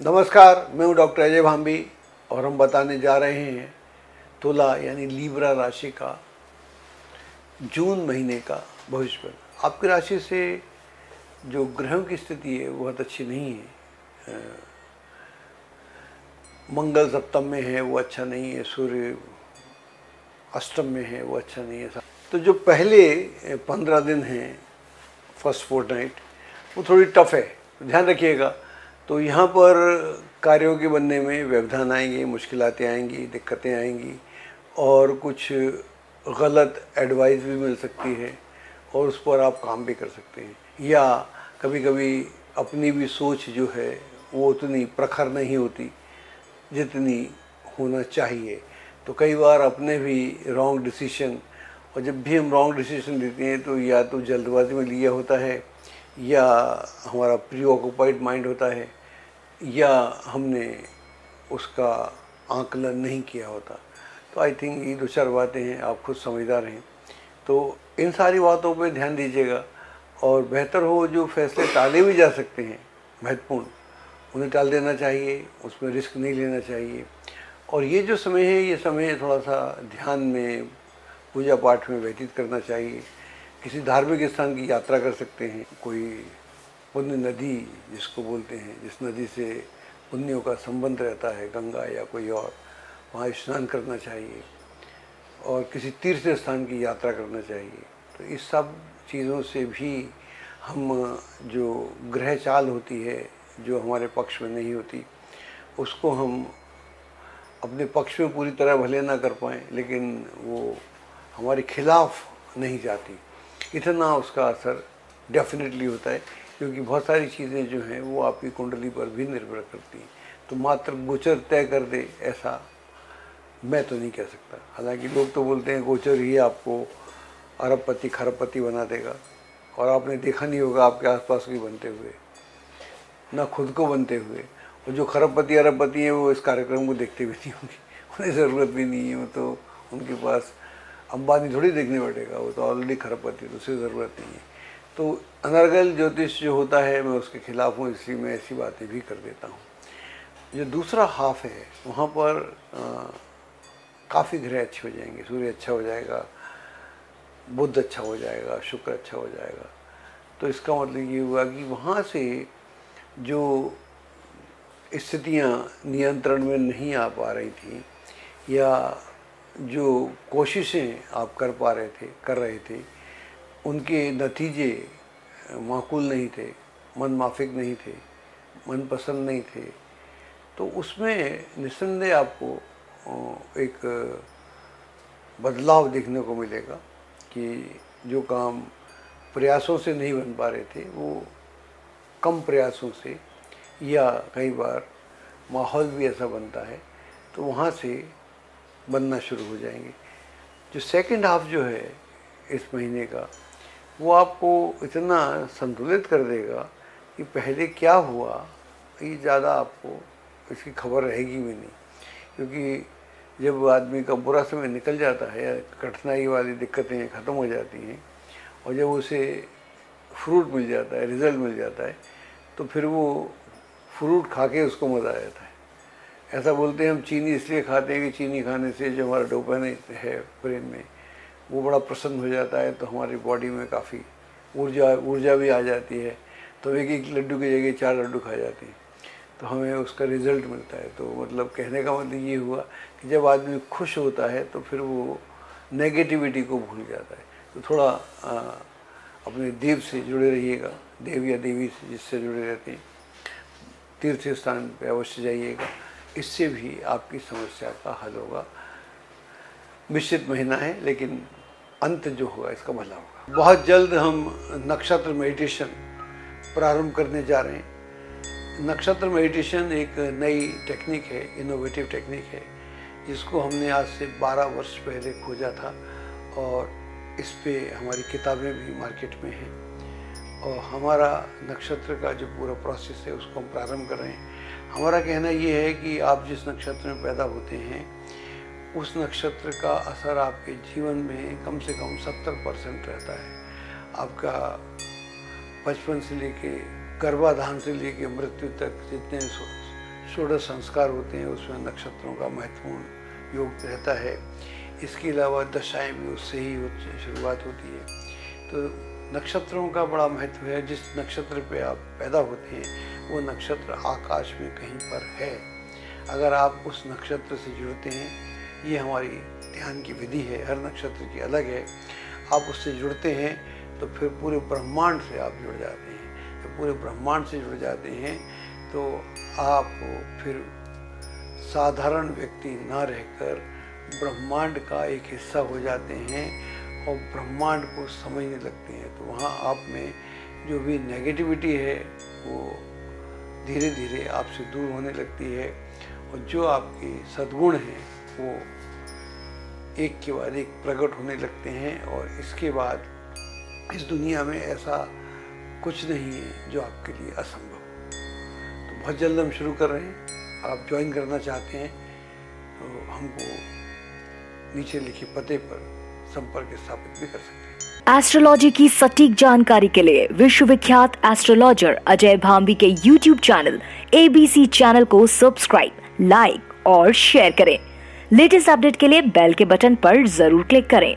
नमस्कार, मैं हूं डॉक्टर अजय भांबी और हम बताने जा रहे हैं तुला यानी लीब्रा राशि का जून महीने का भविष्य। आपकी राशि से जो ग्रहों की स्थिति है वो बहुत अच्छी नहीं है। मंगल सप्तम में है वो अच्छा नहीं है, सूर्य अष्टम में है वो अच्छा नहीं है। तो जो पहले 15 दिन हैं, फर्स्ट फोर्टनाइट, वो थोड़ी टफ है, ध्यान रखिएगा। तो यहाँ पर कार्यों के बनने में व्यवधान आएंगे, मुश्किलातें आएंगी, दिक्कतें आएंगी और कुछ गलत एडवाइस भी मिल सकती है और उस पर आप काम भी कर सकते हैं। या कभी कभी अपनी भी सोच जो है वो उतनी प्रखर नहीं होती जितनी होना चाहिए। तो कई बार अपने भी रॉन्ग डिसीजन, और जब भी हम रॉन्ग डिसीजन लेते हैं तो या तो जल्दबाजी में लिया होता है या हमारा प्री ऑक्यूपाइड माइंड होता है या हमने उसका आकलन नहीं किया होता। तो आई थिंक ये दो चार बातें हैं, आप खुद समझदार हैं। तो इन सारी बातों पे ध्यान दीजिएगा और बेहतर हो जो फैसले टाले भी जा सकते हैं महत्वपूर्ण, उन्हें टाल देना चाहिए, उसमें रिस्क नहीं लेना चाहिए। और ये जो समय है, ये समय थोड़ा सा ध्यान में, पूजा पाठ में व्यतीत करना चाहिए। किसी धार्मिक स्थान की यात्रा कर सकते हैं, कोई पुण्य नदी जिसको बोलते हैं, जिस नदी से पुण्यों का संबंध रहता है, गंगा या कोई और, वहाँ स्नान करना चाहिए और किसी तीर्थ स्थान की यात्रा करना चाहिए। तो इस सब चीज़ों से भी हम जो ग्रह चाल होती है जो हमारे पक्ष में नहीं होती, उसको हम अपने पक्ष में पूरी तरह भले ना कर पाएँ लेकिन वो हमारे खिलाफ नहीं जाती, इतना उसका असर डेफिनेटली होता है। क्योंकि बहुत सारी चीज़ें जो हैं वो आपकी कुंडली पर भी निर्भर करती हैं। तो मात्र गोचर तय कर दे ऐसा मैं तो नहीं कह सकता। हालांकि लोग तो बोलते हैं गोचर ही आपको अरबपति खरबपति बना देगा, और आपने देखा नहीं होगा आपके आसपास भी बनते हुए, ना खुद को बनते हुए। और जो खरबपति अरबपति हैं वो इस कार्यक्रम को देखते भी नहीं होंगे, उन्हें ज़रूरत भी नहीं है। वो तो उनके पास अंबानी थोड़ी देखने बैठेगा, वो तो ऑलरेडी खरबपति, तो उसे ज़रूरत नहीं है। तो अनर्गल ज्योतिष जो होता है मैं उसके खिलाफ हूँ, इसलिए मैं ऐसी बातें भी कर देता हूँ। जो दूसरा हाफ है वहाँ पर काफ़ी ग्रह अच्छे हो जाएंगे। सूर्य अच्छा हो जाएगा, बुध अच्छा हो जाएगा, शुक्र अच्छा हो जाएगा। तो इसका मतलब ये हुआ कि वहाँ से जो स्थितियाँ नियंत्रण में नहीं आ पा रही थी या जो कोशिशें आप कर रहे थे, उनके नतीजे माकूल नहीं थे, मन माफिक नहीं थे, मन पसंद नहीं थे। तो उसमें निस्संदेह आपको एक बदलाव देखने को मिलेगा कि जो काम प्रयासों से नहीं बन पा रहे थे वो कम प्रयासों से, या कई बार माहौल भी ऐसा बनता है तो वहाँ से बनना शुरू हो जाएंगे। जो सेकंड हाफ जो है इस महीने का, वो आपको इतना संतुलित कर देगा कि पहले क्या हुआ ये ज़्यादा आपको इसकी खबर रहेगी भी नहीं। क्योंकि जब आदमी का बुरा समय निकल जाता है या कठिनाई वाली दिक्कतें ख़त्म हो जाती हैं और जब उसे फ्रूट मिल जाता है, रिज़ल्ट मिल जाता है, तो फिर वो फ्रूट खा के उसको मज़ा आ जाता है। ऐसा बोलते हैं हम चीनी इसलिए खाते हैं कि चीनी खाने से जो हमारा डोपामाइन है ब्रेन में, वो बड़ा प्रसन्न हो जाता है, तो हमारी बॉडी में काफ़ी ऊर्जा भी आ जाती है। तो एक एक लड्डू की जगह 4 लड्डू खा जाते हैं, तो हमें उसका रिज़ल्ट मिलता है। तो मतलब कहने का मतलब ये हुआ कि जब आदमी खुश होता है तो फिर वो नेगेटिविटी को भूल जाता है। तो थोड़ा अपने देव से जुड़े रहिएगा, देव या देवी से जिससे जुड़े रहते हैं, तीर्थ स्थान पर अवश्य जाइएगा, इससे भी आपकी समस्या का हल होगा। मिश्रित महीना है लेकिन अंत जो होगा इसका भला होगा। बहुत जल्द हम नक्षत्र मेडिटेशन प्रारंभ करने जा रहे हैं। नक्षत्र मेडिटेशन एक नई टेक्निक है, इनोवेटिव टेक्निक है, जिसको हमने आज से 12 वर्ष पहले खोजा था और इस पे हमारी किताबें भी मार्केट में हैं। और हमारा नक्षत्र का जो पूरा प्रोसेस है उसको हम प्रारंभ कर रहे हैं। हमारा कहना ये है कि आप जिस नक्षत्र में पैदा होते हैं उस नक्षत्र का असर आपके जीवन में कम से कम 70% रहता है। आपका बचपन से लेके गर्भाधान से लेके मृत्यु तक जितने षोडश संस्कार होते हैं, उसमें नक्षत्रों का महत्वपूर्ण योग रहता है। इसके अलावा दशाएं भी उससे ही शुरुआत होती है। तो नक्षत्रों का बड़ा महत्व है। जिस नक्षत्र पे आप पैदा होते हैं वो नक्षत्र आकाश में कहीं पर है। अगर आप उस नक्षत्र से जुड़ते हैं, ये हमारी ध्यान की विधि है, हर नक्षत्र की अलग है, आप उससे जुड़ते हैं तो फिर पूरे ब्रह्मांड से आप जुड़ जाते हैं। जब पूरे ब्रह्मांड से जुड़ जाते हैं तो आप फिर साधारण व्यक्ति ना रहकर ब्रह्मांड का एक हिस्सा हो जाते हैं और ब्रह्मांड को समझने लगते हैं। तो वहाँ आप में जो भी नेगेटिविटी है वो धीरे धीरे आपसे दूर होने लगती है और जो आपके सद्गुण हैं वो एक के बाद एक प्रकट होने लगते हैं। और इसके बाद इस दुनिया में ऐसा कुछ नहीं है जो आपके लिए असंभव हो। तो बहुत जल्द हम शुरू कर रहे हैं। आप ज्वाइन करना चाहते हैं तो हमको नीचे लिखे पते पर संपर्क स्थापित भी कर सकते हैं। एस्ट्रोलॉजी की सटीक जानकारी के लिए विश्वविख्यात एस्ट्रोलॉजर अजय भांबी के YouTube चैनल ABC चैनल को सब्सक्राइब, लाइक और शेयर करें। लेटेस्ट अपडेट के लिए बेल के बटन पर जरूर क्लिक करें।